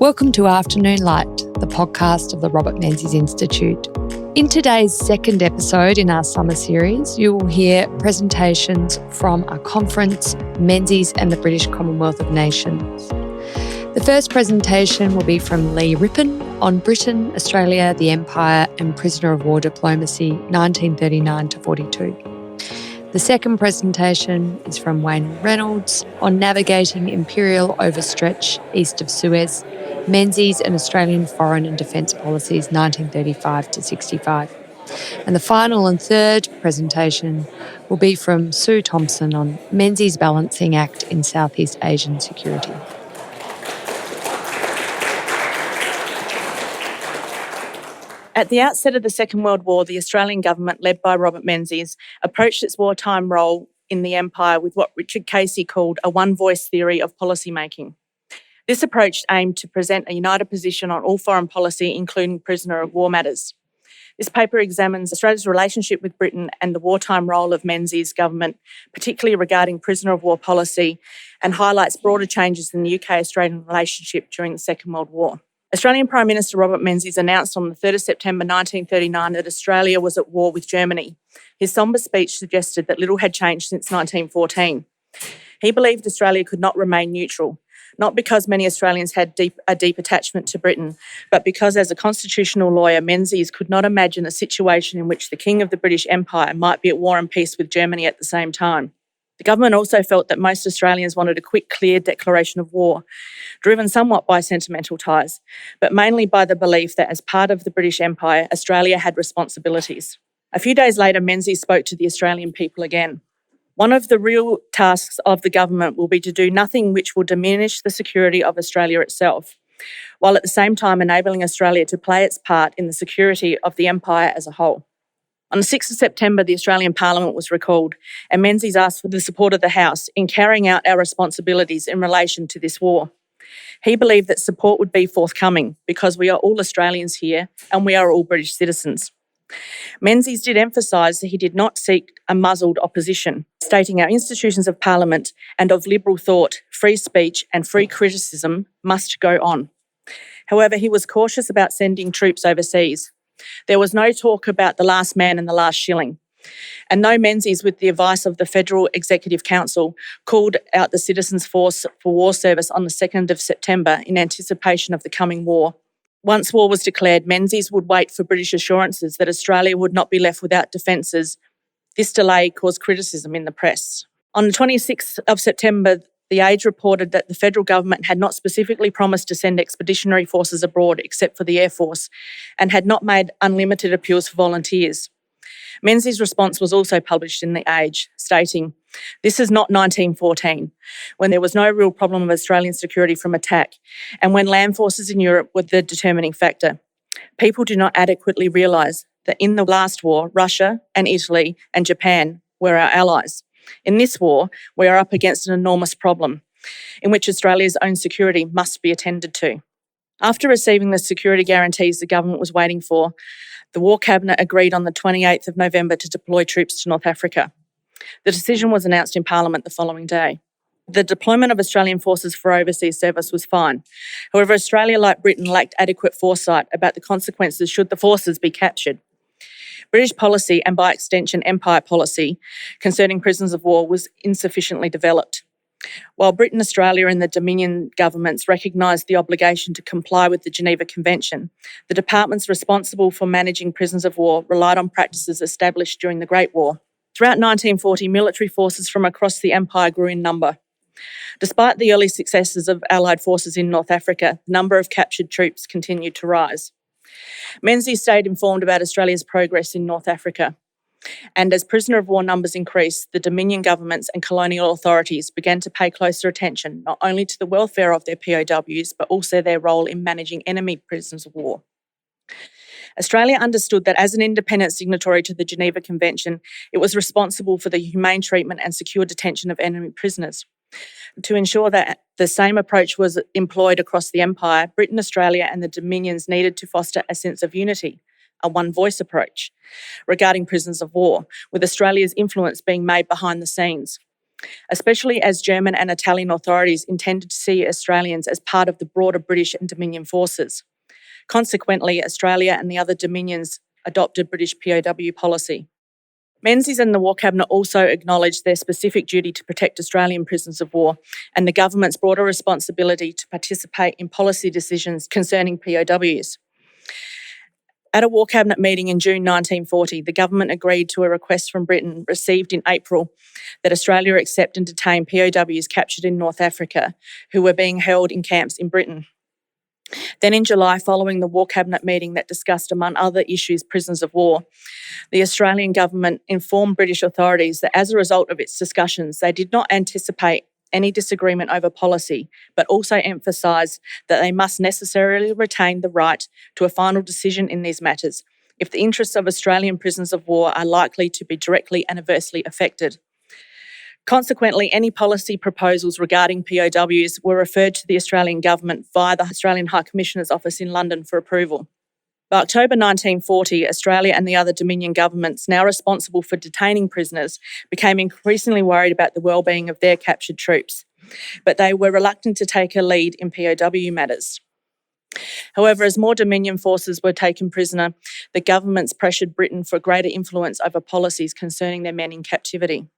Welcome to Afternoon Light, the podcast of the Robert Menzies Institute. In today's second episode in our summer series, you will hear presentations from a conference, Menzies and the British Commonwealth of Nations. The first presentation will be from Lee Rippon on Britain, Australia, the Empire and Prisoner of War Diplomacy, 1939 to 42. The second presentation is from Reynolds on Navigating Imperial Overstretch east of Suez, Menzies and Australian Foreign and Defence Policies 1935 to 65. And the final and third presentation will be from Thompson on Menzies Balancing Act in Southeast Asian Security. At the outset of the Second World War, the Australian government, led by Robert Menzies, approached its wartime role in the Empire with what Richard Casey called a one-voice theory of policymaking. This approach aimed to present a united position on all foreign policy, including prisoner of war matters. This paper examines Australia's relationship with Britain and the wartime role of Menzies' government, particularly regarding prisoner of war policy, and highlights broader changes in the UK-Australian relationship during the Second World War. Australian Prime Minister Robert Menzies announced on the 3rd of September 1939 that Australia was at war with Germany. His sombre speech suggested that little had changed since 1914. He believed Australia could not remain neutral, not because many Australians had a deep attachment to Britain, but because as a constitutional lawyer, Menzies could not imagine a situation in which the King of the British Empire might be at war and peace with Germany at the same time. The government also felt that most Australians wanted a quick, clear declaration of war, driven somewhat by sentimental ties, but mainly by the belief that as part of the British Empire, Australia had responsibilities. A few days later, Menzies spoke to the Australian people again. One of the real tasks of the government will be to do nothing which will diminish the security of Australia itself, while at the same time enabling Australia to play its part in the security of the Empire as a whole. On the 6th of September, the Australian Parliament was recalled, and Menzies asked for the support of the House in carrying out our responsibilities in relation to this war. He believed that support would be forthcoming because we are all Australians here and we are all British citizens. Menzies did emphasise that he did not seek a muzzled opposition, stating our institutions of Parliament and of liberal thought, free speech and free criticism must go on. However, he was cautious about sending troops overseas. There was no talk about the last man and the last shilling. And though Menzies, with the advice of the Federal Executive Council, called out the Citizens' Force for War Service on the 2nd of September in anticipation of the coming war, once war was declared, Menzies would wait for British assurances that Australia would not be left without defences. This delay caused criticism in the press. On the 26th of September, The Age reported that the federal government had not specifically promised to send expeditionary forces abroad except for the Air Force and had not made unlimited appeals for volunteers. Menzies' response was also published in The Age, stating, "This is not 1914, when there was no real problem of Australian security from attack and when land forces in Europe were the determining factor. People do not adequately realise that in the last war, Russia and Italy and Japan were our allies. In this war, we are up against an enormous problem in which Australia's own security must be attended to." After receiving the security guarantees the government was waiting for, the War Cabinet agreed on the 28th of November to deploy troops to North Africa. The decision was announced in Parliament the following day. The deployment of Australian forces for overseas service was fine. However, Australia, like Britain, lacked adequate foresight about the consequences should the forces be captured. British policy, and by extension Empire policy, concerning prisoners of war was insufficiently developed. While Britain, Australia and the Dominion governments recognised the obligation to comply with the Geneva Convention, the departments responsible for managing prisoners of war relied on practices established during the Great War. Throughout 1940, military forces from across the Empire grew in number. Despite the early successes of Allied forces in North Africa, the number of captured troops continued to rise. Menzies stayed informed about Australia's progress in North Africa. And as prisoner of war numbers increased, the Dominion governments and colonial authorities began to pay closer attention not only to the welfare of their POWs, but also their role in managing enemy prisoners of war. Australia understood that as an independent signatory to the Geneva Convention, it was responsible for the humane treatment and secure detention of enemy prisoners. To ensure that the same approach was employed across the Empire, Britain, Australia and the Dominions needed to foster a sense of unity, a one-voice approach regarding prisoners of war, with Australia's influence being made behind the scenes. especially as German and Italian authorities intended to see Australians as part of the broader British and Dominion forces. Consequently, Australia and the other Dominions adopted British POW policy. Menzies and the War Cabinet also acknowledged their specific duty to protect Australian prisoners of war and the government's broader responsibility to participate in policy decisions concerning POWs. At a War Cabinet meeting in June 1940, the government agreed to a request from Britain received in April that Australia accept and detain POWs captured in North Africa who were being held in camps in Britain. Then in July, following the War Cabinet meeting that discussed, among other issues, prisoners of war, the Australian government informed British authorities that as a result of its discussions, they did not anticipate any disagreement over policy, but also emphasised that they must necessarily retain the right to a final decision in these matters if the interests of Australian prisoners of war are likely to be directly and adversely affected. Consequently, any policy proposals regarding POWs were referred to the Australian government via the Australian High Commissioner's office in London for approval. By October 1940, Australia and the other Dominion governments now responsible for detaining prisoners became increasingly worried about the well-being of their captured troops, but they were reluctant to take a lead in POW matters. However, as more Dominion forces were taken prisoner, the governments pressured Britain for greater influence over policies concerning their men in captivity.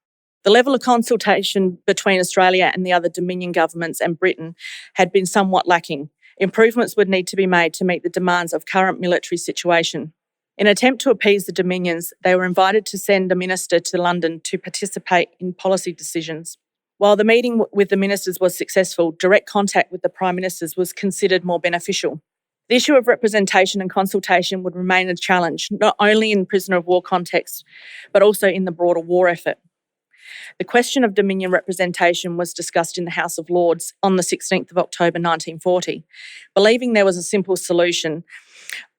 The level of consultation between Australia and the other Dominion governments and Britain had been somewhat lacking. Improvements would need to be made to meet the demands of current military situation. In an attempt to appease the Dominions, they were invited to send a minister to London to participate in policy decisions. While the meeting with the ministers was successful, direct contact with the Prime Ministers was considered more beneficial. The issue of representation and consultation would remain a challenge, not only in prisoner of war context, but also in the broader war effort. The question of Dominion representation was discussed in the House of Lords on the 16th of October 1940. Believing there was a simple solution,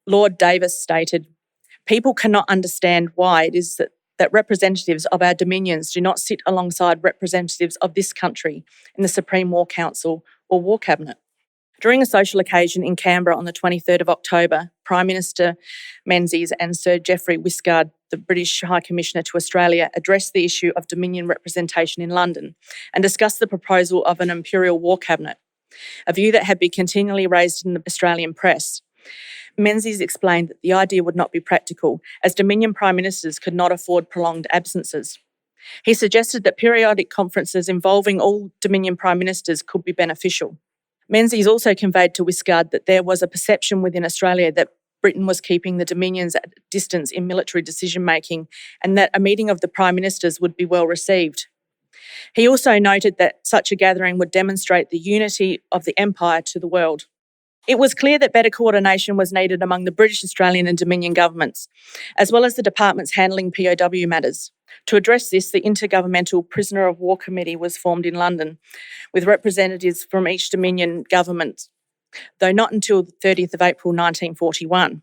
Lord Davis stated, "People cannot understand why it is that representatives of our Dominions do not sit alongside representatives of this country in the Supreme War Council or War Cabinet." During a social occasion in Canberra on the 23rd of October, Prime Minister Menzies and Sir Geoffrey Wishart, the British High Commissioner to Australia, addressed the issue of Dominion representation in London and discussed the proposal of an Imperial War Cabinet, a view that had been continually raised in the Australian press. Menzies explained that the idea would not be practical, as Dominion Prime Ministers could not afford prolonged absences. He suggested that periodic conferences involving all Dominion Prime Ministers could be beneficial. Menzies also conveyed to Wishart that there was a perception within Australia that Britain was keeping the Dominions at a distance in military decision-making and that a meeting of the Prime Ministers would be well received. He also noted that such a gathering would demonstrate the unity of the Empire to the world. It was clear that better coordination was needed among the British, Australian and Dominion governments, as well as the departments handling POW matters. To address this, the Intergovernmental Prisoner of War Committee was formed in London, with representatives from each Dominion government, though not until the 30th of April 1941.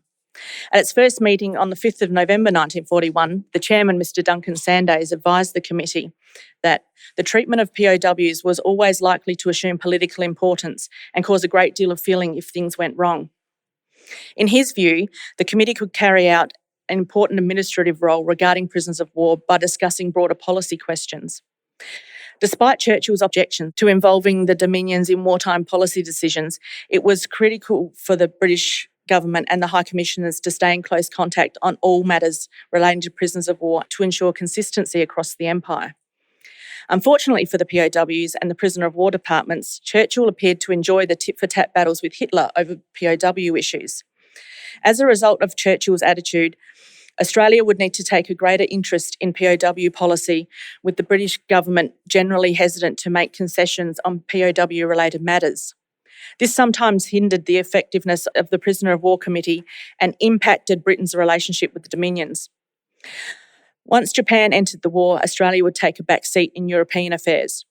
At its first meeting on the 5th of November 1941, the chairman, Mr Duncan Sandys, advised the committee that the treatment of POWs was always likely to assume political importance and cause a great deal of feeling if things went wrong. In his view, the committee could carry out an important administrative role regarding prisoners of war by discussing broader policy questions. Despite Churchill's objection to involving the Dominions in wartime policy decisions, it was critical for the British government and the High Commissioners to stay in close contact on all matters relating to prisoners of war to ensure consistency across the Empire. Unfortunately for the POWs and the prisoner of war departments, Churchill appeared to enjoy the tit-for-tat battles with Hitler over POW issues. As a result of Churchill's attitude, Australia would need to take a greater interest in POW policy, with the British government generally hesitant to make concessions on POW-related matters. This sometimes hindered the effectiveness of the Prisoner of War Committee and impacted Britain's relationship with the Dominions. Once Japan entered the war, Australia would take a back seat in European affairs,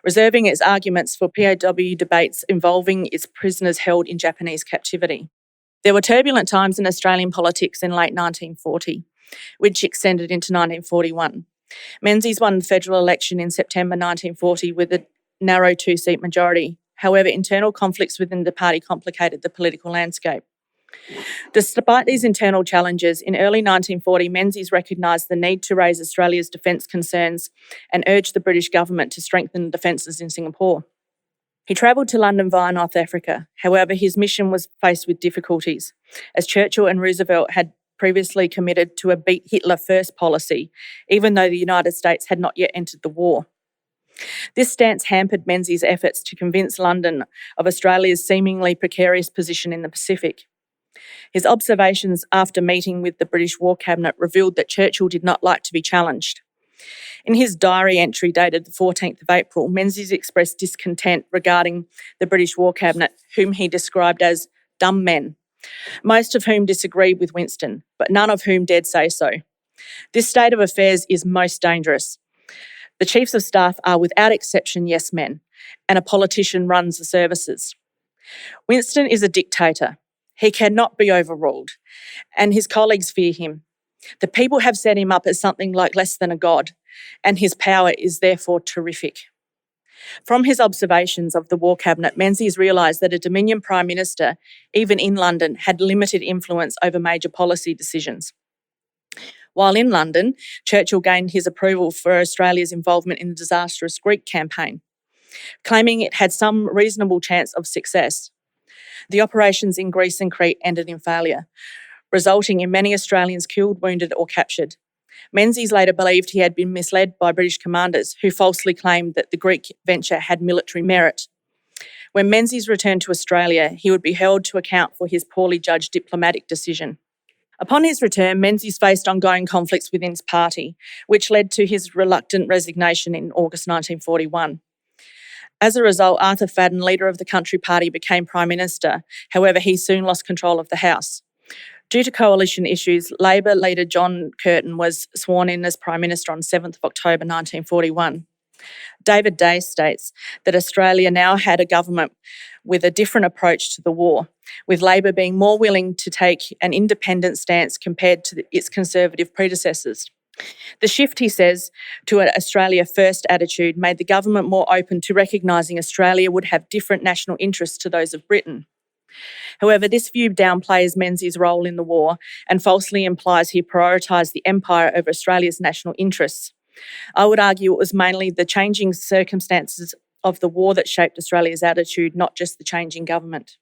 reserving its arguments for POW debates involving its prisoners held in Japanese captivity. There were turbulent times in Australian politics in late 1940, which extended into 1941. Menzies won the federal election in September 1940 with a narrow two-seat majority. However, internal conflicts within the party complicated the political landscape. Despite these internal challenges, in early 1940, Menzies recognised the need to raise Australia's defence concerns and urged the British government to strengthen defences in Singapore. He travelled to London via North Africa. However, his mission was faced with difficulties, as Churchill and Roosevelt had previously committed to a beat Hitler first policy, even though the United States had not yet entered the war. This stance hampered Menzies' efforts to convince London of Australia's seemingly precarious position in the Pacific. His observations after meeting with the British War Cabinet revealed that Churchill did not like to be challenged. In his diary entry dated the 14th of April, Menzies expressed discontent regarding the British War Cabinet, whom he described as dumb men, most of whom disagreed with Winston, but none of whom dared say so. This state of affairs is most dangerous. The chiefs of staff are without exception yes men, and a politician runs the services. Winston is a dictator. He cannot be overruled, and his colleagues fear him. The people have set him up as something like less than a god, and his power is therefore terrific. From his observations of the War Cabinet, Menzies realised that a Dominion Prime Minister, even in London, had limited influence over major policy decisions. While in London, Churchill gained his approval for Australia's involvement in the disastrous Greek campaign, claiming it had some reasonable chance of success. The operations in Greece and Crete ended in failure, resulting in many Australians killed, wounded or captured. Menzies later believed he had been misled by British commanders who falsely claimed that the Greek venture had military merit. When Menzies returned to Australia, he would be held to account for his poorly judged diplomatic decision. Upon his return, Menzies faced ongoing conflicts within his party, which led to his reluctant resignation in August 1941. As a result, Arthur Fadden, leader of the Country Party, became Prime Minister. However, he soon lost control of the House. Due to coalition issues, Labor leader John Curtin was sworn in as Prime Minister on 7th of October 1941. David Day states that Australia now had a government with a different approach to the war, with Labor being more willing to take an independent stance compared to its Conservative predecessors. The shift, he says, to an Australia First attitude made the government more open to recognising Australia would have different national interests to those of Britain. However, this view downplays Menzies' role in the war and falsely implies he prioritised the empire over Australia's national interests. I would argue it was mainly the changing circumstances of the war that shaped Australia's attitude, not just the changing government.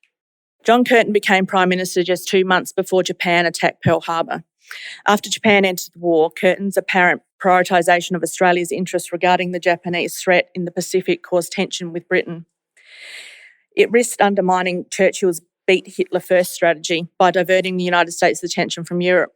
John Curtin became Prime Minister just 2 months before Japan attacked Pearl Harbor. After Japan entered the war, Curtin's apparent prioritisation of Australia's interests regarding the Japanese threat in the Pacific caused tension with Britain. It risked undermining Churchill's beat Hitler first strategy by diverting the United States' attention from Europe.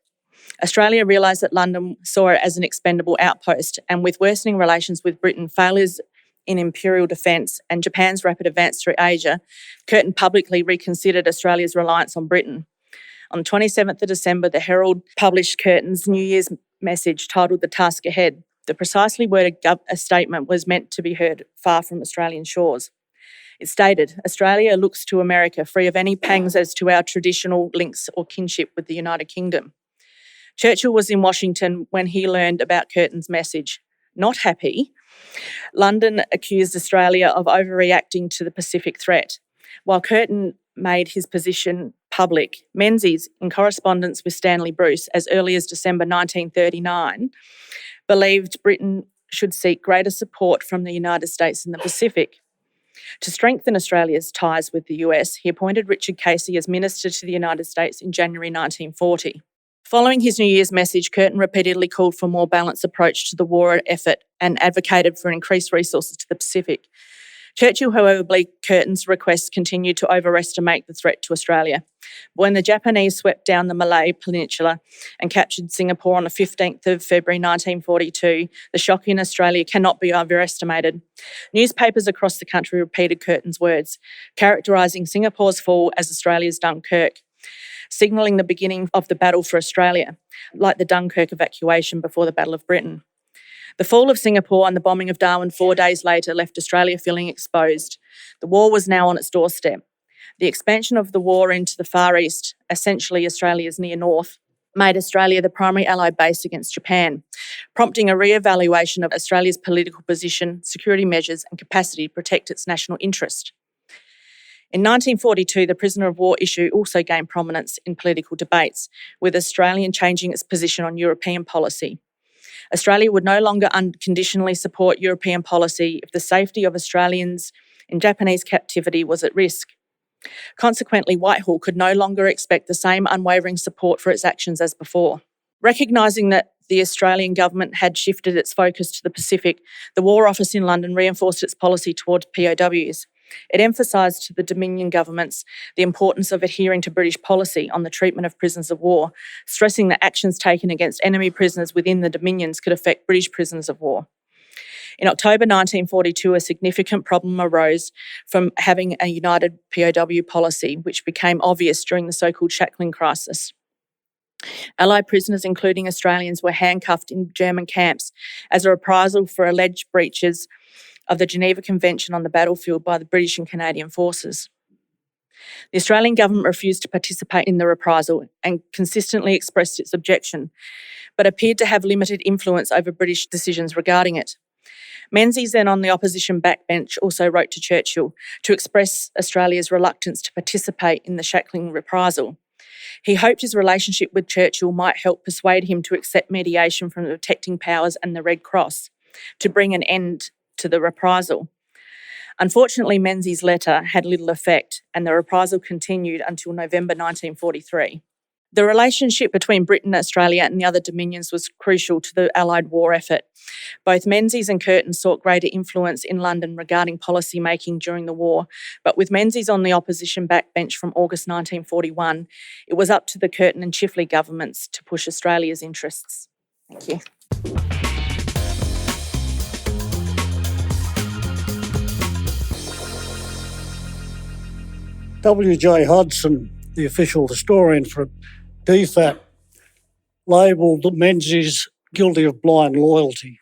Australia realised that London saw it as an expendable outpost, and with worsening relations with Britain, failures in imperial defence and Japan's rapid advance through Asia, Curtin publicly reconsidered Australia's reliance on Britain. On the 27th of December, the Herald published Curtin's New Year's message titled The Task Ahead. The precisely worded statement was meant to be heard far from Australian shores. It stated, Australia looks to America free of any pangs as to our traditional links or kinship with the United Kingdom. Churchill was in Washington when he learned about Curtin's message. Not happy, London accused Australia of overreacting to the Pacific threat. While Curtin made his position public, Menzies, in correspondence with Stanley Bruce as early as December 1939, believed Britain should seek greater support from the United States in the Pacific. To strengthen Australia's ties with the US, he appointed Richard Casey as Minister to the United States in January 1940. Following his New Year's message, Curtin repeatedly called for a more balanced approach to the war effort and advocated for increased resources to the Pacific. Churchill, however, believed Curtin's requests continued to overestimate the threat to Australia. When the Japanese swept down the Malay Peninsula and captured Singapore on the 15th of February 1942, the shock in Australia cannot be overestimated. Newspapers across the country repeated Curtin's words, characterising Singapore's fall as Australia's Dunkirk, signalling the beginning of the battle for Australia, like the Dunkirk evacuation before the Battle of Britain. The fall of Singapore and the bombing of Darwin 4 days later left Australia feeling exposed. The war was now on its doorstep. The expansion of the war into the Far East, essentially Australia's near north, made Australia the primary allied base against Japan, prompting a re-evaluation of Australia's political position, security measures and capacity to protect its national interest. In 1942, the prisoner of war issue also gained prominence in political debates, with Australia changing its position on European policy. Australia would no longer unconditionally support European policy if the safety of Australians in Japanese captivity was at risk. Consequently, Whitehall could no longer expect the same unwavering support for its actions as before. Recognising that the Australian government had shifted its focus to the Pacific, the War Office in London reinforced its policy towards POWs. It emphasised to the Dominion governments the importance of adhering to British policy on the treatment of prisoners of war, stressing that actions taken against enemy prisoners within the Dominions could affect British prisoners of war. In October 1942, a significant problem arose from having a united POW policy, which became obvious during the so-called shackling crisis. Allied prisoners, including Australians, were handcuffed in German camps as a reprisal for alleged breaches of the Geneva Convention on the battlefield by the British and Canadian forces. The Australian government refused to participate in the reprisal and consistently expressed its objection, but appeared to have limited influence over British decisions regarding it. Menzies, then on the opposition backbench, also wrote to Churchill to express Australia's reluctance to participate in the shackling reprisal. He hoped his relationship with Churchill might help persuade him to accept mediation from the protecting powers and the Red Cross to bring an end to the reprisal. Unfortunately, Menzies' letter had little effect, and the reprisal continued until November 1943. The relationship between Britain, Australia and the other Dominions was crucial to the Allied war effort. Both Menzies and Curtin sought greater influence in London regarding policy making during the war, but with Menzies on the opposition backbench from August 1941, it was up to the Curtin and Chifley governments to push Australia's interests. Thank you. W.J. Hudson, the official historian for DFAT, labelled Menzies guilty of blind loyalty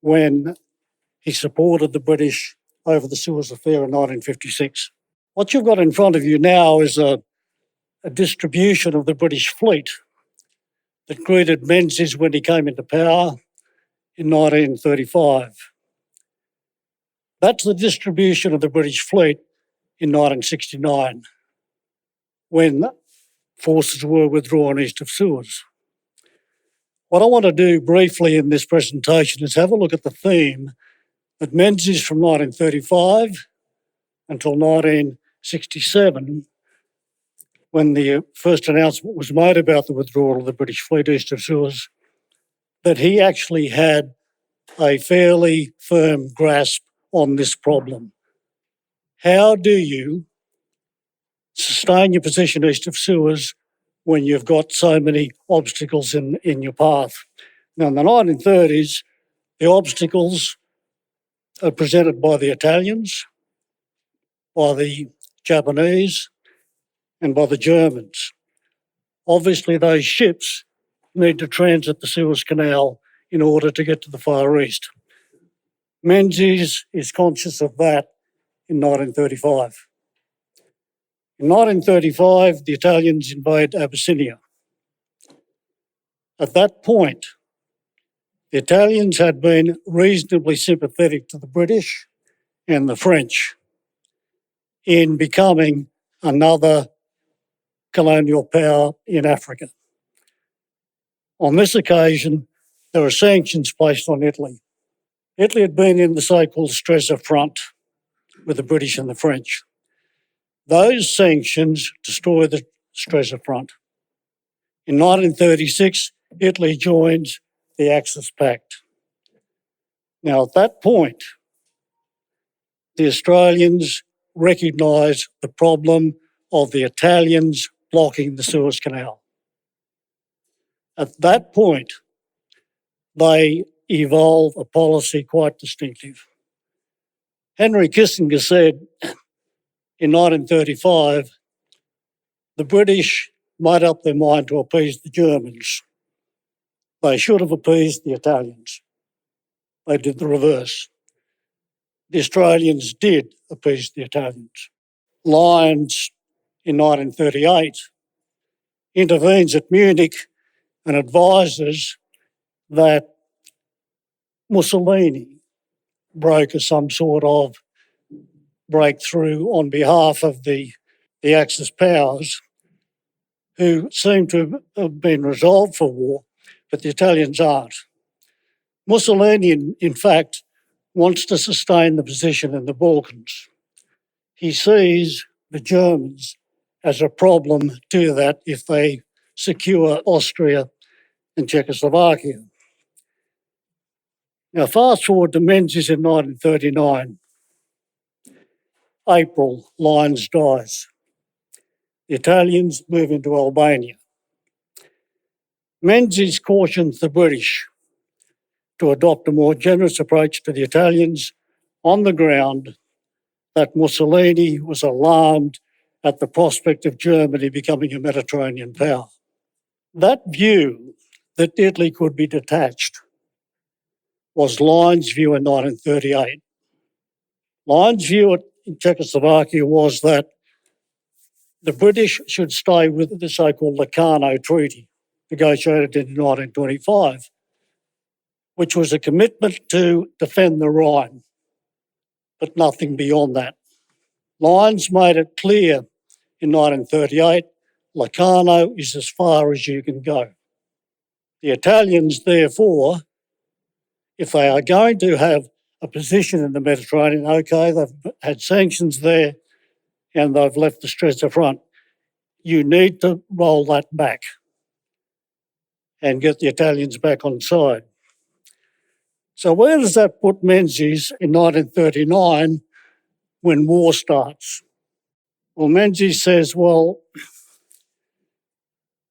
when he supported the British over the Suez affair in 1956. What you've got in front of you now is a distribution of the British fleet that greeted Menzies when he came into power in 1935. That's the distribution of the British fleet in 1969, when forces were withdrawn east of Suez. What I want to do briefly in this presentation is have a look at the theme that Menzies from 1935 until 1967, when the first announcement was made about the withdrawal of the British fleet east of Suez, that he actually had a fairly firm grasp on this problem. How do you sustain your position east of Suez when you've got so many obstacles in your path? Now, in the 1930s, the obstacles are presented by the Italians, by the Japanese, and by the Germans. Obviously, those ships need to transit the Suez Canal in order to get to the Far East. Menzies is conscious of that in 1935. In 1935, the Italians invade Abyssinia. At that point, the Italians had been reasonably sympathetic to the British and the French in becoming another colonial power in Africa. On this occasion, there were sanctions placed on Italy. Italy had been in the so-called Stresa front with the British and the French. Those sanctions destroyed the Stresa front. In 1936, Italy joins the Axis Pact. Now, at that point, the Australians recognised the problem of the Italians blocking the Suez Canal. At that point, they evolve a policy quite distinctive. Henry Kissinger said in 1935, the British made up their mind to appease the Germans. They should have appeased the Italians. They did the reverse. The Australians did appease the Italians. Lyons, in 1938, intervenes at Munich and advises that Mussolini broker some sort of breakthrough on behalf of the Axis powers, who seem to have been resolved for war, but the Italians aren't. Mussolini, in fact, wants to sustain the position in the Balkans. He sees the Germans as a problem to that if they secure Austria and Czechoslovakia. Now, fast forward to Menzies in 1939. April, Lyons dies. The Italians move into Albania. Menzies cautions the British to adopt a more generous approach to the Italians on the ground that Mussolini was alarmed at the prospect of Germany becoming a Mediterranean power. That view that Italy could be detached was Lyons' view in 1938. Lyons' view in Czechoslovakia was that the British should stay with the so-called Locarno Treaty, negotiated in 1925, which was a commitment to defend the Rhine, but nothing beyond that. Lyons made it clear in 1938, Locarno is as far as you can go. The Italians, therefore, if they are going to have a position in the Mediterranean, okay, they've had sanctions there and they've left the Stretzer front. You need to roll that back and get the Italians back on side. So where does that put Menzies in 1939 when war starts? Well, Menzies says, well,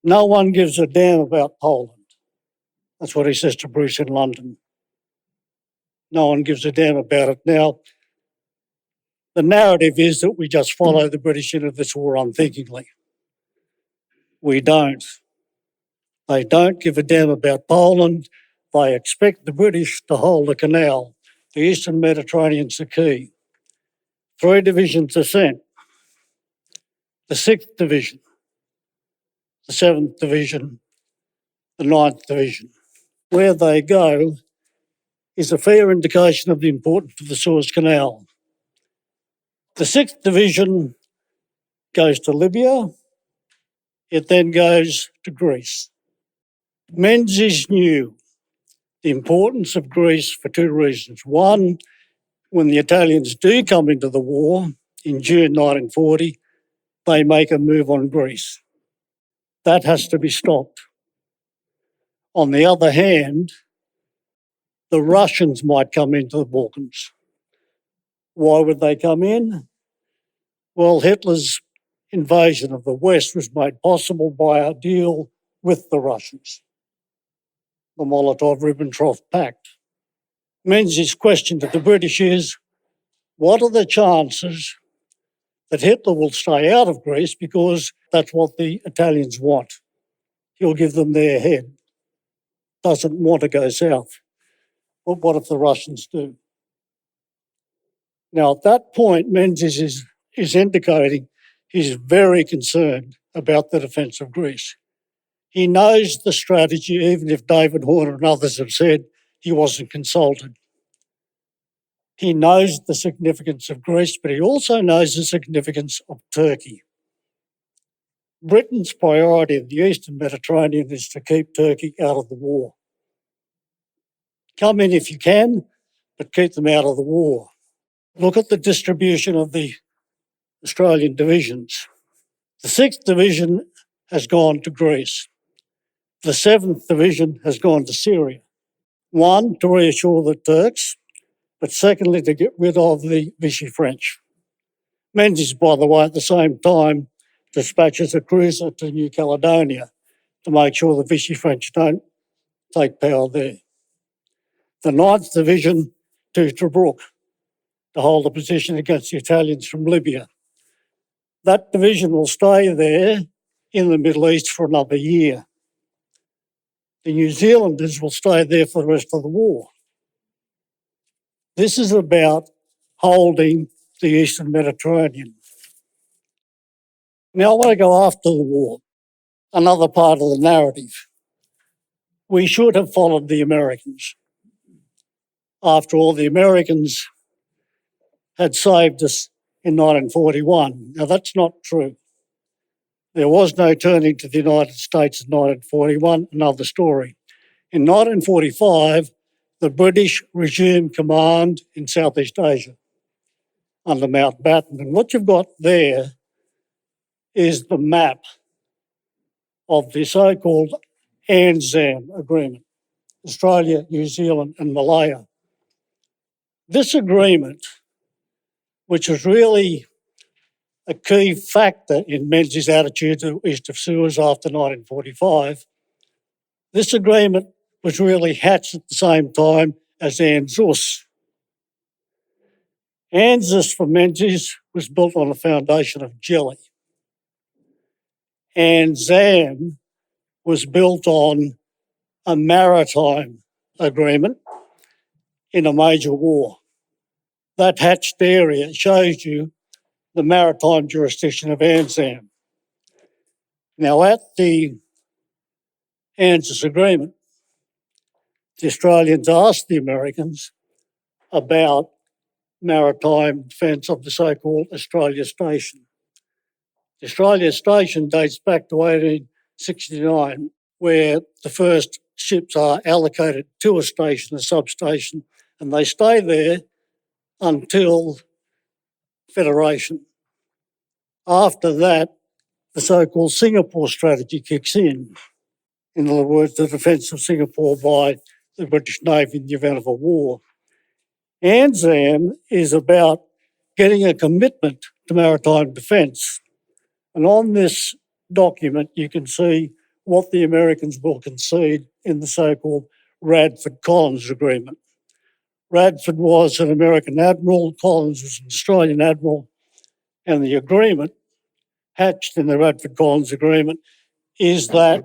no one gives a damn about Poland. That's what he says to Bruce in London. No one gives a damn about it. Now, the narrative is that we just follow the British into this war unthinkingly. We don't. They don't give a damn about Poland. They expect the British to hold the canal. The Eastern Mediterranean's the key. 3 divisions are sent. The 6th Division, the 7th Division, the 9th Division. Where they go is a fair indication of the importance of the Suez Canal. The 6th Division goes to Libya. It then goes to Greece. Menzies knew the importance of Greece for 2 reasons. One, when the Italians do come into the war in June 1940, they make a move on Greece. That has to be stopped. On the other hand, the Russians might come into the Balkans. Why would they come in? Well, Hitler's invasion of the West was made possible by a deal with the Russians, the Molotov-Ribbentrop Pact. Menzies' question to the British is, what are the chances that Hitler will stay out of Greece because that's what the Italians want? He'll give them their head. Doesn't want to go south. But what if the Russians do? Now, at that point, Menzies is indicating he's very concerned about the defence of Greece. He knows the strategy, even if David Horner and others have said he wasn't consulted. He knows the significance of Greece, but he also knows the significance of Turkey. Britain's priority in the Eastern Mediterranean is to keep Turkey out of the war. Come in if you can, but keep them out of the war. Look at the distribution of the Australian divisions. The 6th Division has gone to Greece. The 7th Division has gone to Syria. 1, to reassure the Turks, but secondly, to get rid of the Vichy French. Menzies, by the way, at the same time, dispatches a cruiser to New Caledonia to make sure the Vichy French don't take power there. The 9th Division to Tobruk to hold a position against the Italians from Libya. That division will stay there in the Middle East for another year. The New Zealanders will stay there for the rest of the war. This is about holding the Eastern Mediterranean. Now I want to go after the war, another part of the narrative. We should have followed the Americans. After all, the Americans had saved us in 1941. Now, that's not true. There was no turning to the United States in 1941, another story. In 1945, the British resumed command in Southeast Asia under Mountbatten. And what you've got there is the map of the so-called ANZAM agreement, Australia, New Zealand and Malaya. This agreement, which was really a key factor in Menzies' attitude to east of Suez after 1945, this agreement was really hatched at the same time as ANZUS. ANZUS for Menzies was built on a foundation of jelly. ANZAM was built on a maritime agreement in a major war. That hatched area shows you the maritime jurisdiction of ANZAM. Now, at the ANZUS agreement, the Australians asked the Americans about maritime defence of the so-called Australia Station. The Australia Station dates back to 1869, where the first ships are allocated to a station, a substation, and they stay there until Federation. After that, the so-called Singapore strategy kicks in. In other words, the defence of Singapore by the British Navy in the event of a war. ANZAM is about getting a commitment to maritime defence. And on this document, you can see what the Americans will concede in the so-called Radford-Collins Agreement. Radford was an American admiral, Collins was an Australian admiral, and the agreement hatched in the Radford-Collins Agreement is that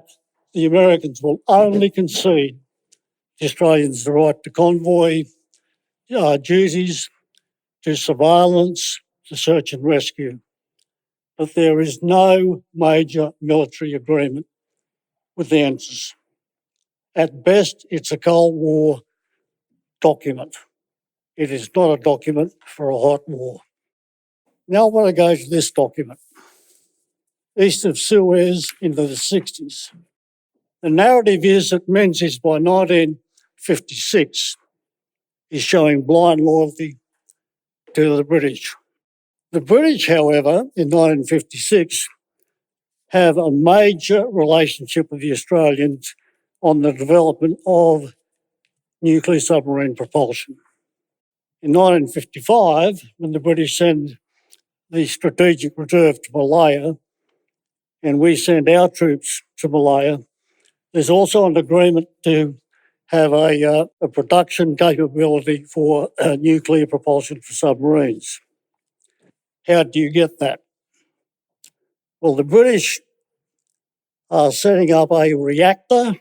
the Americans will only concede the Australians the right to convoy duties, to surveillance, to search and rescue. But there is no major military agreement with the ANZUS. At best, it's a Cold War document. It is not a document for a hot war. Now I want to go to this document, east of Suez into the 60s. The narrative is that Menzies by 1956 is showing blind loyalty to the British. The British, however, in 1956 have a major relationship with the Australians on the development of nuclear submarine propulsion. In 1955, when the British send the strategic reserve to Malaya and we send our troops to Malaya, there's also an agreement to have a production capability for nuclear propulsion for submarines. How do you get that? Well, the British are setting up a reactor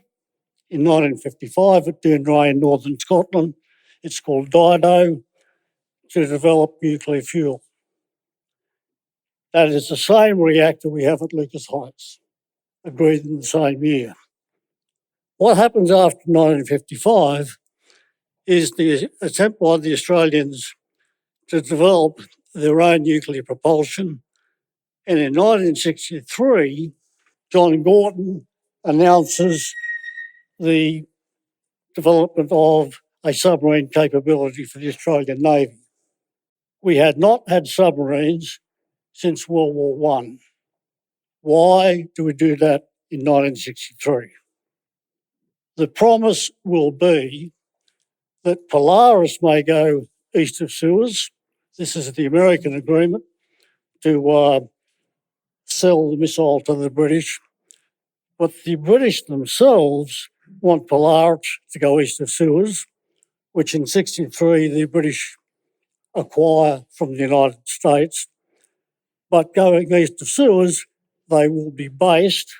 in 1955 at Dounreay in northern Scotland. It's called Dido, to develop nuclear fuel. That is the same reactor we have at Lucas Heights, agreed in the same year. What happens after 1955 is the attempt by the Australians to develop their own nuclear propulsion. And in 1963, John Gorton announces the development of a submarine capability for the Australian Navy. We had not had submarines since World War I. Why do we do that in 1963? The promise will be that Polaris may go east of Suez. This is the American agreement to sell the missile to the British. But the British themselves want Polaris to go east of Suez, which in 1963 the British acquire from the United States. But going east of Suez, they will be based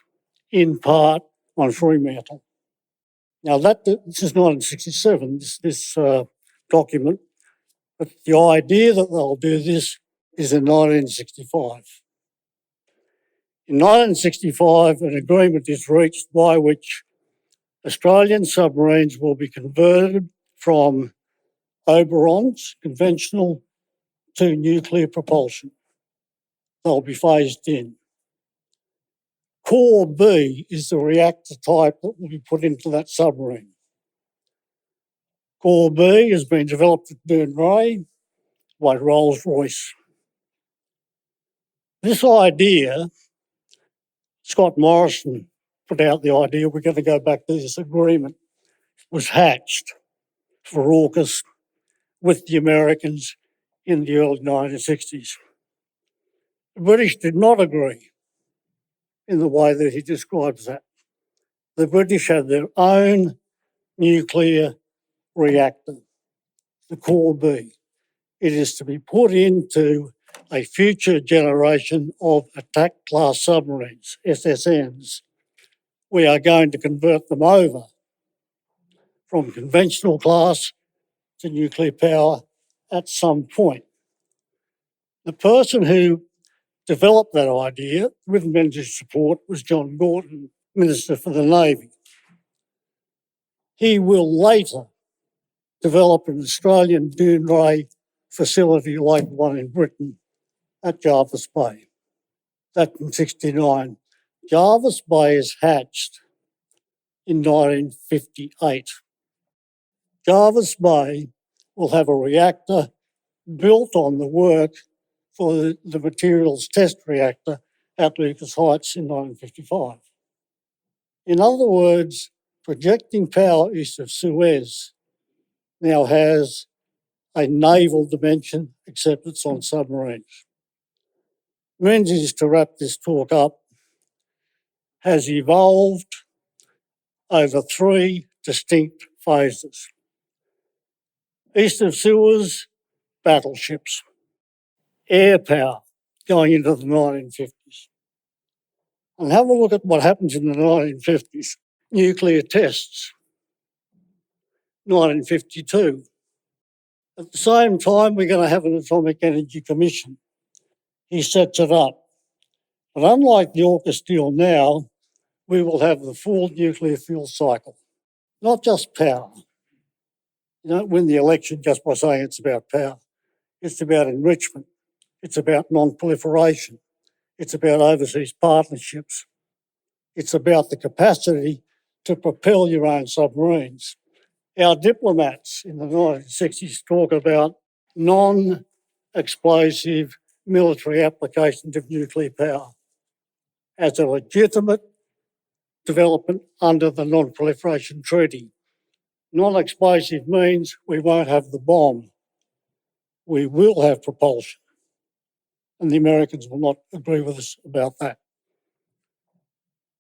in part on Fremantle. Now, this is 1967, this document, but the idea that they'll do this is in 1965. In 1965, an agreement is reached by which Australian submarines will be converted from Oberons, conventional, to nuclear propulsion. They'll be phased in. Core B is the reactor type that will be put into that submarine. Core B has been developed at Dounreay by Rolls-Royce. This idea, Scott Morrison put out the idea, we're going to go back to this agreement, was hatched for AUKUS with the Americans in the early 1960s. The British did not agree in the way that he describes that. The British had their own nuclear reactor, the Core B. It is to be put into a future generation of attack class submarines, SSNs. We are going to convert them over from conventional class to nuclear power at some point. The person who developed that idea with Menzies' support was John Gorton, Minister for the Navy. He will later develop an Australian Dounreay facility like the one in Britain at Jervis Bay. That's in 1969. Jervis Bay is hatched in 1958. Jervis Bay will have a reactor built on the work for the materials test reactor at Lucas Heights in 1955. In other words, projecting power east of Suez now has a naval dimension, except it's on submarines. Menzies, to wrap this talk up, has evolved over three distinct phases. East of Suez, battleships, air power going into the 1950s. And have a look at what happens in the 1950s. Nuclear tests, 1952. At the same time, we're going to have an Atomic Energy Commission. He sets it up. But unlike the AUKUS deal now, we will have the full nuclear fuel cycle, not just power. You don't win the election just by saying it's about power. It's about enrichment. It's about non-proliferation. It's about overseas partnerships. It's about the capacity to propel your own submarines. Our diplomats in the 1960s talk about non-explosive military applications of nuclear power as a legitimate development under the Non-Proliferation Treaty. Non-explosive means we won't have the bomb. We will have propulsion. And the Americans will not agree with us about that.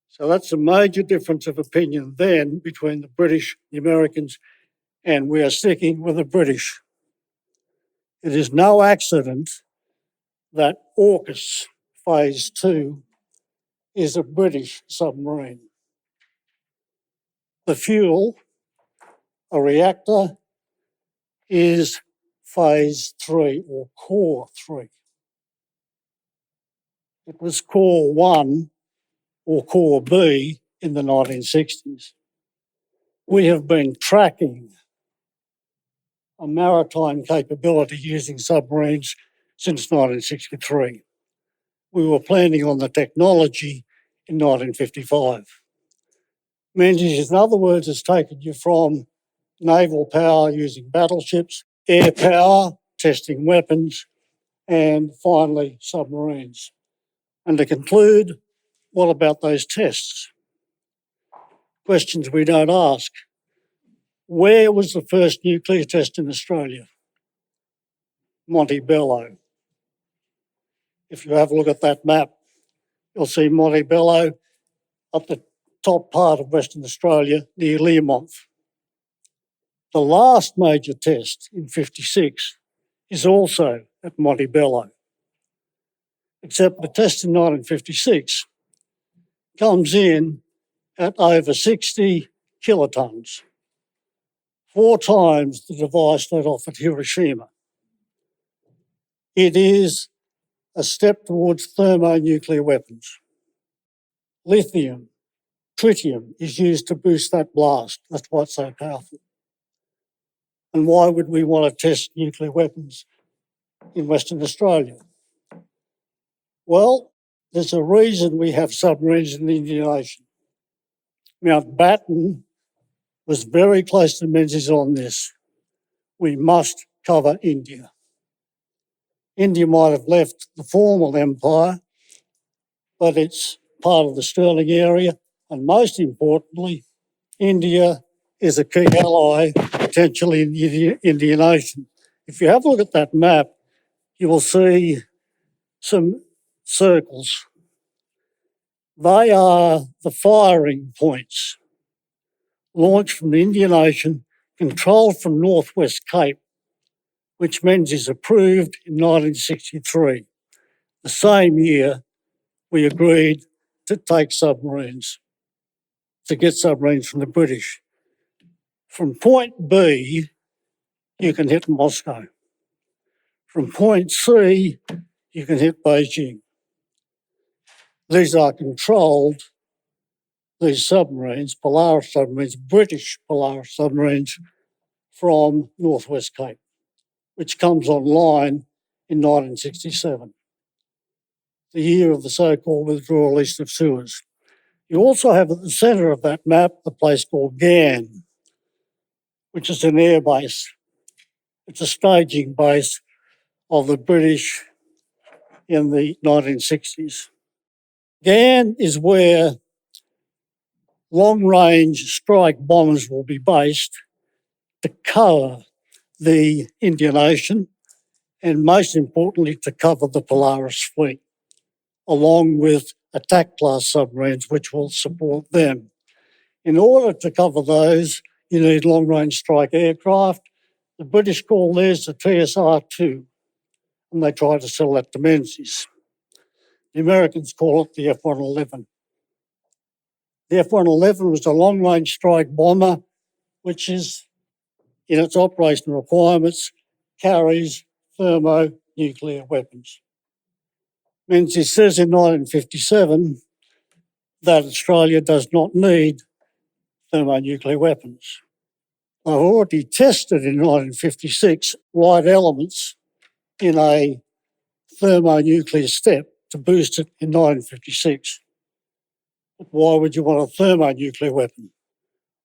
So that's a major difference of opinion then between the British, the Americans, and we are sticking with the British. It is no accident that AUKUS Phase 2 is a British submarine. The fuel, a reactor, is Phase 3 or Core 3. It was Core 1 or Core B in the 1960s. We have been tracking a maritime capability using submarines since 1963. We were planning on the technology in 1955. Menzies, in other words, has taken you from naval power using battleships, air power, testing weapons, and finally submarines. And to conclude, what about those tests? Questions we don't ask. Where was the first nuclear test in Australia? Montebello. If you have a look at that map, you'll see Montebello at the top part of Western Australia near Learmonth. The last major test in 1956 is also at Montebello, except the test in 1956 comes in at over 60 kilotons, 4 times the device let off at Hiroshima. It is a step towards thermonuclear weapons. Lithium, tritium is used to boost that blast. That's why it's so powerful. And why would we want to test nuclear weapons in Western Australia? Well, there's a reason we have submarines in the Indian Ocean. Mountbatten was very close to Menzies on this. We must cover India. India might have left the formal empire, but it's part of the Stirling area, and most importantly, India is a key ally potentially in the Indian Ocean. If you have a look at that map, you will see some circles. They are the firing points launched from the Indian Ocean, controlled from Northwest Cape, which Menzies approved in 1963, the same year we agreed to take submarines, to get submarines from the British. From point B, you can hit Moscow. From point C, you can hit Beijing. These are controlled, these submarines, Polaris submarines, British Polaris submarines from Northwest Cape, which comes online in 1967, the year of the so-called withdrawal east of Suez. You also have at the centre of that map a place called Ghan, which is an air base. It's a staging base of the British in the 1960s. Ghan is where long-range strike bombers will be based to cover the Indian Ocean and, most importantly, to cover the Polaris fleet, along with attack-class submarines which will support them. In order to cover those, you need long-range strike aircraft. The British call theirs the TSR-2, and they try to sell that to Menzies. The Americans call it the F-111. The F-111 was a long-range strike bomber, which is, in its operational requirements, carries thermonuclear weapons. Menzies says in 1957 that Australia does not need thermonuclear weapons. I've already tested in 1956 light elements in a thermonuclear step to boost it in 1956. But why would you want a thermonuclear weapon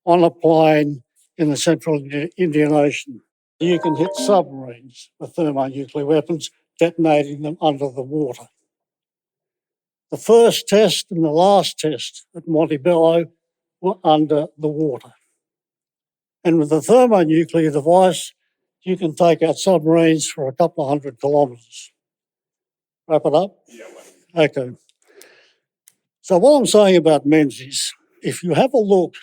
on a plane in the central Indian Ocean? You can hit submarines with thermonuclear weapons, detonating them under the water. The first test and the last test at Montebello were under the water. And with a thermonuclear device, you can take out submarines for a couple of 100 kilometres. Wrap it up? Yeah. Okay. So what I'm saying about Menzies, if you have a look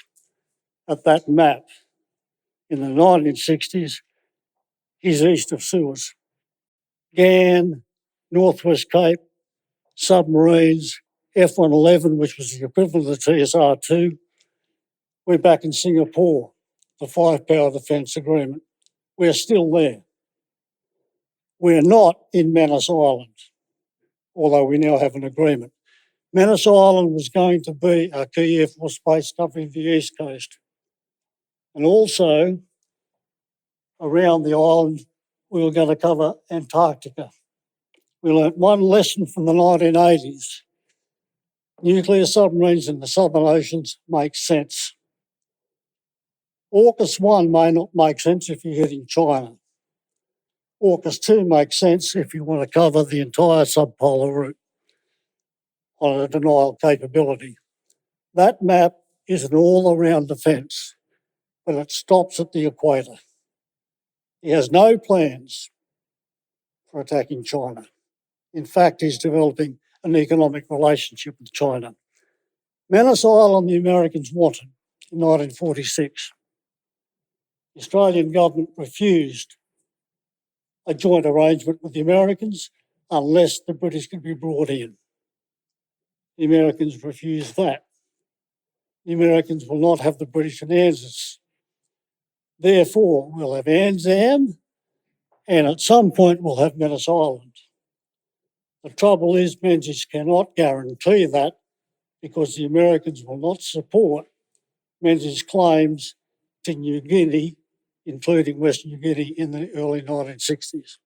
at that map in the 1960s, he's east of Suez. Ghan, Northwest Cape, submarines, F-111, which was the equivalent of the TSR-2. We're back in Singapore, the five-power defence agreement. We're still there. We're not in Manus Island, although we now have an agreement. Manus Island was going to be a key Air Force base covering the East Coast. And also, around the island, we were going to cover Antarctica. We learnt one lesson from the 1980s. Nuclear submarines in the Southern Oceans make sense. AUKUS 1 may not make sense if you're hitting China. AUKUS 2 makes sense if you want to cover the entire subpolar route on a denial capability. That map is an all-around defence, but it stops at the equator. He has no plans for attacking China. In fact, he's developing an economic relationship with China. Manus Island, the Americans wanted in 1946. The Australian government refused a joint arrangement with the Americans unless the British could be brought in. The Americans refused that. The Americans will not have the British in ANZUS. Therefore, we'll have ANZAM, and at some point we'll have Manus Island. The trouble is Menzies cannot guarantee that because the Americans will not support Menzies' claims to New Guinea, including Western New Guinea, in the early 1960s.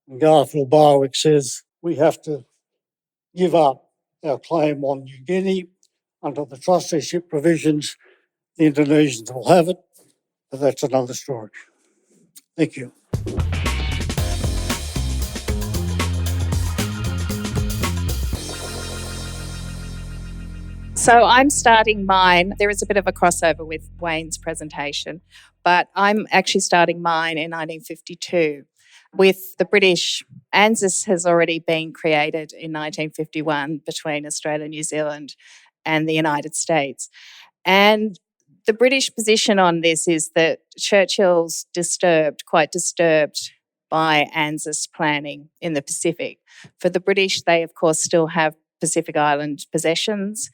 And Garfield Barwick says we have to give up our claim on New Guinea under the trusteeship provisions. The Indonesians will have it, but that's another story. Thank you. So I'm starting mine. There is a bit of a crossover with Wayne's presentation, but I'm actually starting mine in 1952 with the British. ANZUS has already been created in 1951 between Australia, New Zealand and the United States. And the British position on this is that Churchill's quite disturbed by ANZUS planning in the Pacific. For the British, they of course still have Pacific Island possessions.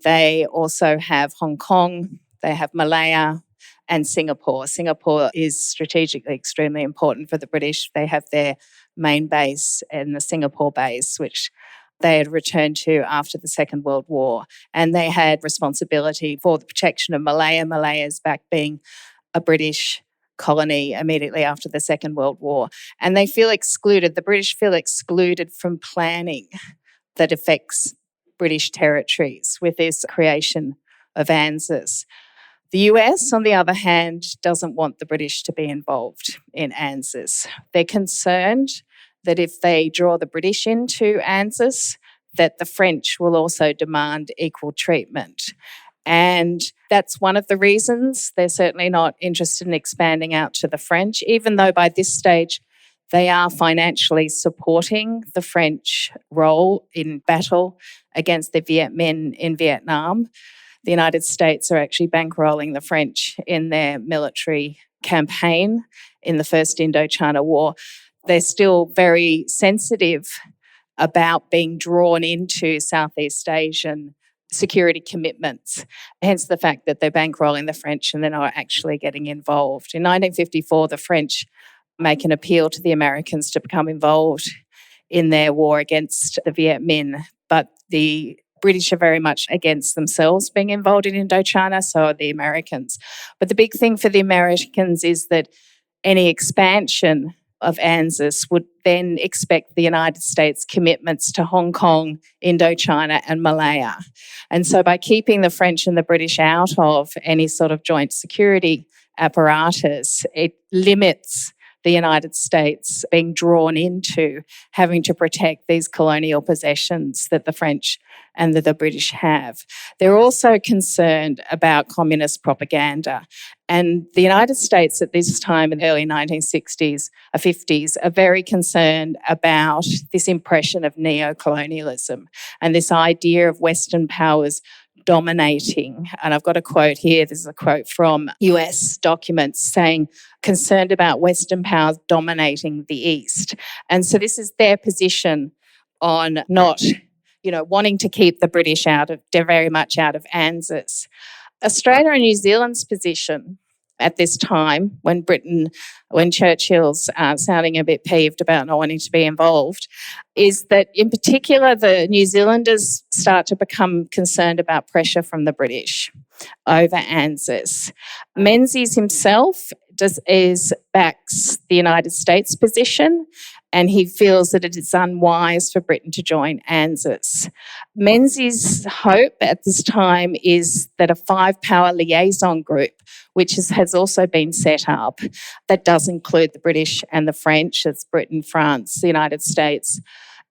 They also have Hong Kong, they have Malaya and Singapore. Singapore is strategically extremely important for the British. They have their main base in the Singapore base, which they had returned to after the Second World War. And they had responsibility for the protection of Malaya. Malaya's back being a British colony immediately after the Second World War. And they feel excluded. The British feel excluded from planning that affects British territories with this creation of ANZUS. The US, on the other hand, doesn't want the British to be involved in ANZUS. They're concerned that if they draw the British into ANZUS, that the French will also demand equal treatment. And that's one of the reasons they're certainly not interested in expanding out to the French, even though by this stage they are financially supporting the French role in battle against the Viet Minh in Vietnam. The United States are actually bankrolling the French in their military campaign in the First Indochina War. They're still very sensitive about being drawn into Southeast Asian security commitments, hence the fact that they're bankrolling the French and they're not actually getting involved. In 1954, the French make an appeal to the Americans to become involved in their war against the Viet Minh, but the British are very much against themselves being involved in Indochina, so are the Americans. But the big thing for the Americans is that any expansion of ANZUS would then expect the United States commitments to Hong Kong, Indochina and Malaya. And so by keeping the French and the British out of any sort of joint security apparatus, it limits the United States being drawn into having to protect these colonial possessions that the French and that the British have. They're also concerned about communist propaganda. And the United States at this time in the early 1960s, 50s, are very concerned about this impression of neo-colonialism and this idea of Western powers dominating. And I've got a quote here. This is a quote from US documents saying, concerned about Western powers dominating the East. And so this is their position on not, wanting to keep the British very much out of ANZUS. Australia and New Zealand's position at this time, when Churchill's sounding a bit peeved about not wanting to be involved, is that in particular the New Zealanders start to become concerned about pressure from the British over ANZUS. Menzies himself backs the United States position, and he feels that it is unwise for Britain to join ANZUS. Menzies' hope at this time is that a 5-power liaison group, which has also been set up, that does include the British and the French, it's Britain, France, the United States,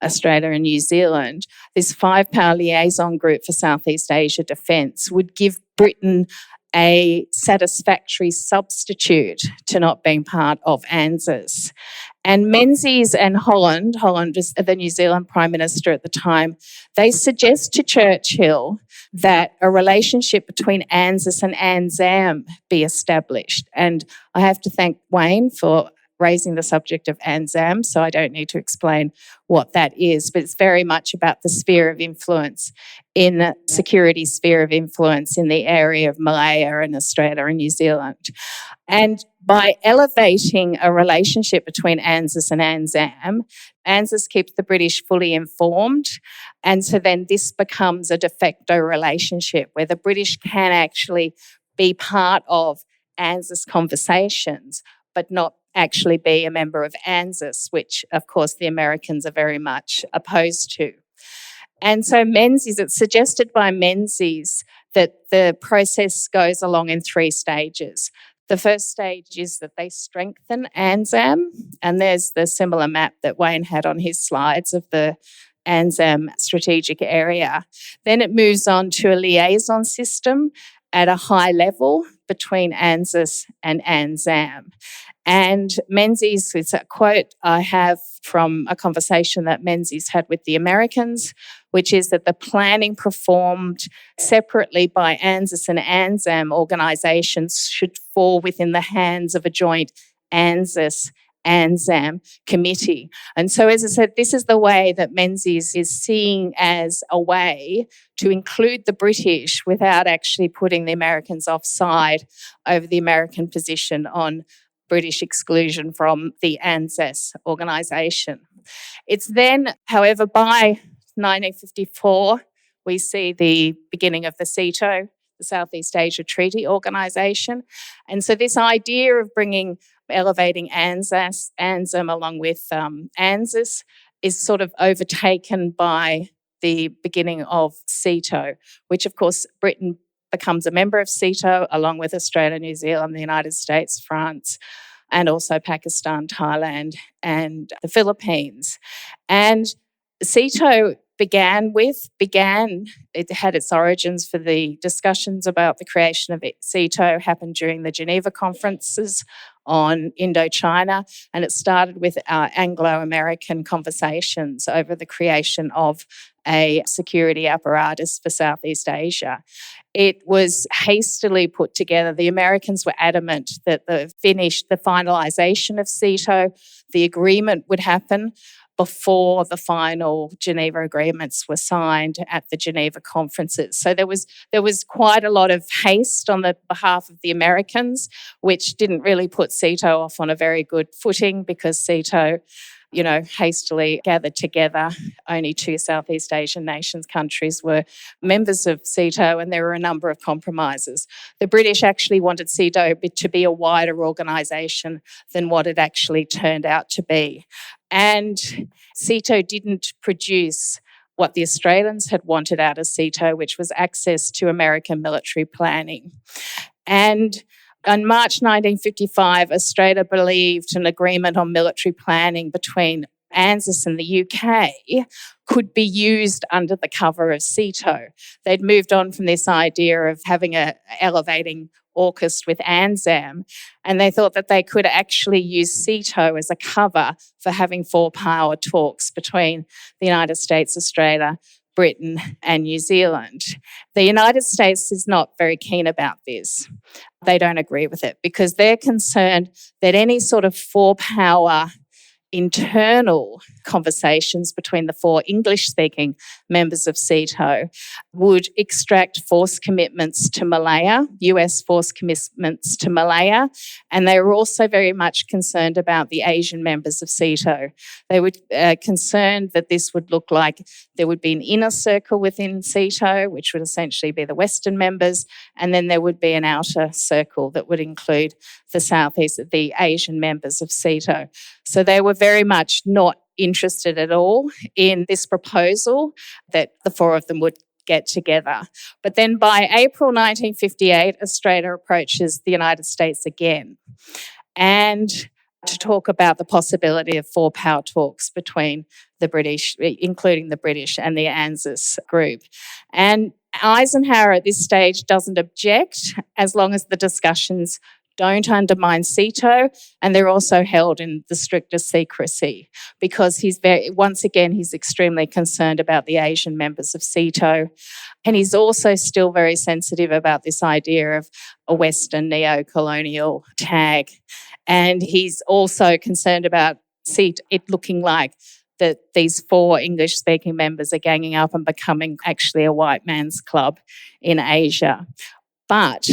Australia and New Zealand. This 5-power liaison group for Southeast Asia defence would give Britain a satisfactory substitute to not being part of ANZUS. And Menzies and Holland is the New Zealand Prime Minister at the time, they suggest to Churchill that a relationship between ANZUS and ANZAM be established. And I have to thank Wayne for raising the subject of ANZAM, so I don't need to explain what that is, but it's very much about the sphere of influence in security sphere of influence in the area of Malaya and Australia and New Zealand. And by elevating a relationship between ANZUS and ANZAM, ANZUS keeps the British fully informed, and so then this becomes a de facto relationship where the British can actually be part of ANZUS conversations, but not actually be a member of ANZUS, which, of course, the Americans are very much opposed to. And so Menzies, it's suggested by Menzies that the process goes along in 3 stages. The first stage is that they strengthen ANZAM, and there's the similar map that Wayne had on his slides of the ANZAM strategic area. Then it moves on to a liaison system at a high level between ANZUS and ANZAM. And Menzies, it's a quote I have from a conversation that Menzies had with the Americans, which is that the planning performed separately by ANZUS and ANZAM organisations should fall within the hands of a joint ANZUS-ANZAM committee. And so, as I said, this is the way that Menzies is seeing as a way to include the British without actually putting the Americans offside over the American position on British exclusion from the ANZUS organisation. It's then, however, by 1954, we see the beginning of the SEATO, the Southeast Asia Treaty Organisation. And so this idea of elevating ANZAM along with ANZUS is sort of overtaken by the beginning of SEATO, which of course Britain becomes a member of SEATO along with Australia, New Zealand, the United States, France, and also Pakistan, Thailand, and the Philippines. And SEATO it had its origins for the discussions about the creation of SEATO happened during the Geneva conferences on Indochina, and it started with Anglo-American conversations over the creation of a security apparatus for Southeast Asia. It was hastily put together. The Americans were adamant that the finalisation of SEATO, the agreement would happen before the final Geneva agreements were signed at the Geneva conferences. So there was quite a lot of haste on the behalf of the Americans, which didn't really put SEATO off on a very good footing because SEATO, hastily gathered together. Only 2 Southeast Asian nations countries were members of SEATO, and there were a number of compromises. The British actually wanted SEATO to be a wider organisation than what it actually turned out to be. And SEATO didn't produce what the Australians had wanted out of SEATO, which was access to American military planning. And in March 1955, Australia believed an agreement on military planning between ANZUS and the UK could be used under the cover of SEATO. They'd moved on from this idea of having elevating AUKUS with ANZAM, and they thought that they could actually use SEATO as a cover for having 4-power talks between the United States, Australia, Britain and New Zealand. The United States is not very keen about this. They don't agree with it because they're concerned that any sort of 4-power internal conversations between the 4 English-speaking members of SEATO would extract force commitments to Malaya, US force commitments to Malaya, and they were also very much concerned about the Asian members of SEATO. They were concerned that this would look like there would be an inner circle within SEATO, which would essentially be the Western members, and then there would be an outer circle that would include the Asian members of SEATO. So they were very much not interested at all in this proposal that the 4 of them would get together. But then by April 1958, Australia approaches the United States again and to talk about the possibility of 4-power talks between the British, including the British and the ANZUS group. And Eisenhower at this stage doesn't object as long as the discussions don't undermine SEATO, and they're also held in the strictest secrecy because he's extremely concerned about the Asian members of SEATO, and he's also still very sensitive about this idea of a Western neo-colonial tag, and he's also concerned about it looking like that these 4 English-speaking members are ganging up and becoming actually a white man's club in Asia. But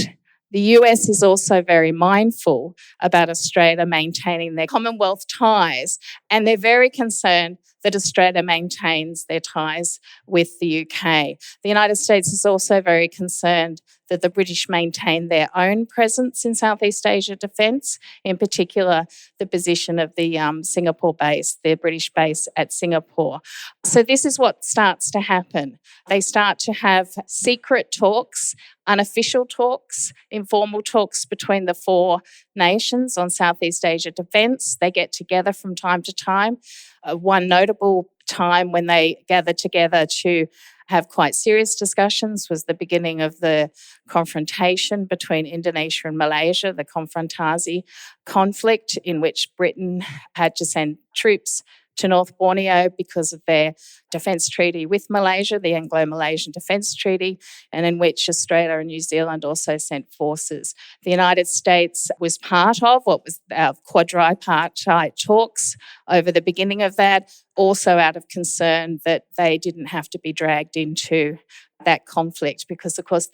the US is also very mindful about Australia maintaining their Commonwealth ties And they're very concerned that Australia maintains their ties with the UK. The United States is also very concerned that the British maintain their own presence in Southeast Asia defence, in particular the position of the Singapore base, their British base at Singapore. So this is what starts to happen. They start to have secret talks, unofficial talks, informal talks between the four nations on Southeast Asia defence. They get together from time to time. One notable time when they gathered together to have quite serious discussions was the beginning of the confrontation between Indonesia and Malaysia, the Konfrontasi conflict, in which Britain had to send troops to North Borneo because of their defence treaty with Malaysia, the Anglo-Malaysian Defence Treaty, and in which Australia and New Zealand also sent forces. The United States was part of what was our quadripartite talks over the beginning of that, also out of concern that they didn't have to be dragged into that conflict because, of course,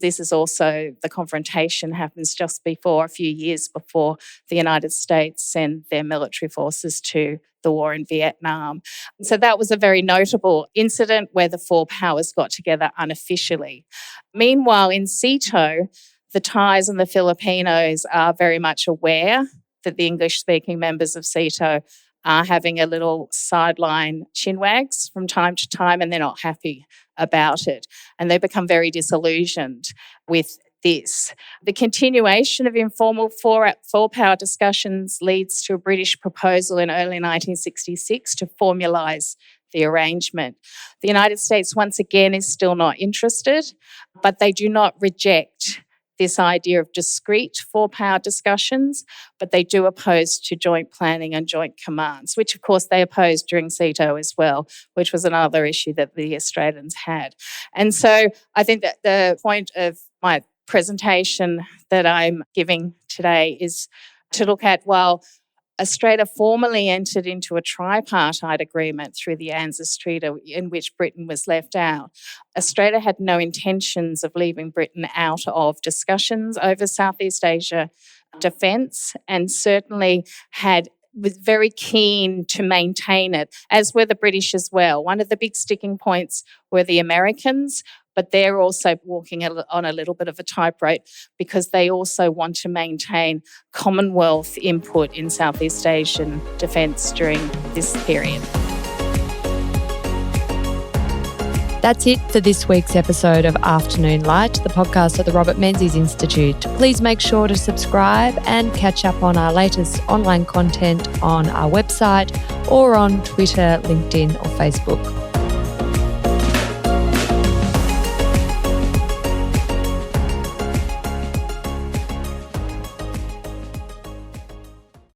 this is also, the confrontation happens just before, a few years before the United States send their military forces to the war in Vietnam. So that was a very notable incident where the four powers got together unofficially. Meanwhile, in SEATO, the Thais and the Filipinos are very much aware that the English-speaking members of SEATO are having a little sideline chinwags from time to time, and they're not happy about it. And they become very disillusioned with this. The continuation of informal four-power discussions leads to a British proposal in early 1966 to formalise the arrangement. The United States, once again, is still not interested, but they do not reject this idea of discrete four-power discussions, but they do oppose to joint planning and joint commands, which, of course, they opposed during SEATO as well, which was another issue that the Australians had. And so I think that the point of my presentation that I'm giving today is to look at, while Australia formally entered into a tripartite agreement through the ANZUS Treaty in which Britain was left out, Australia had no intentions of leaving Britain out of discussions over Southeast Asia defence, and certainly was very keen to maintain it, as were the British as well. One of the big sticking points were the Americans, but they're also walking on a little bit of a tightrope because they also want to maintain Commonwealth input in Southeast Asian defence during this period. That's it for this week's episode of Afternoon Light, the podcast of the Robert Menzies Institute. Please make sure to subscribe and catch up on our latest online content on our website or on Twitter, LinkedIn or Facebook.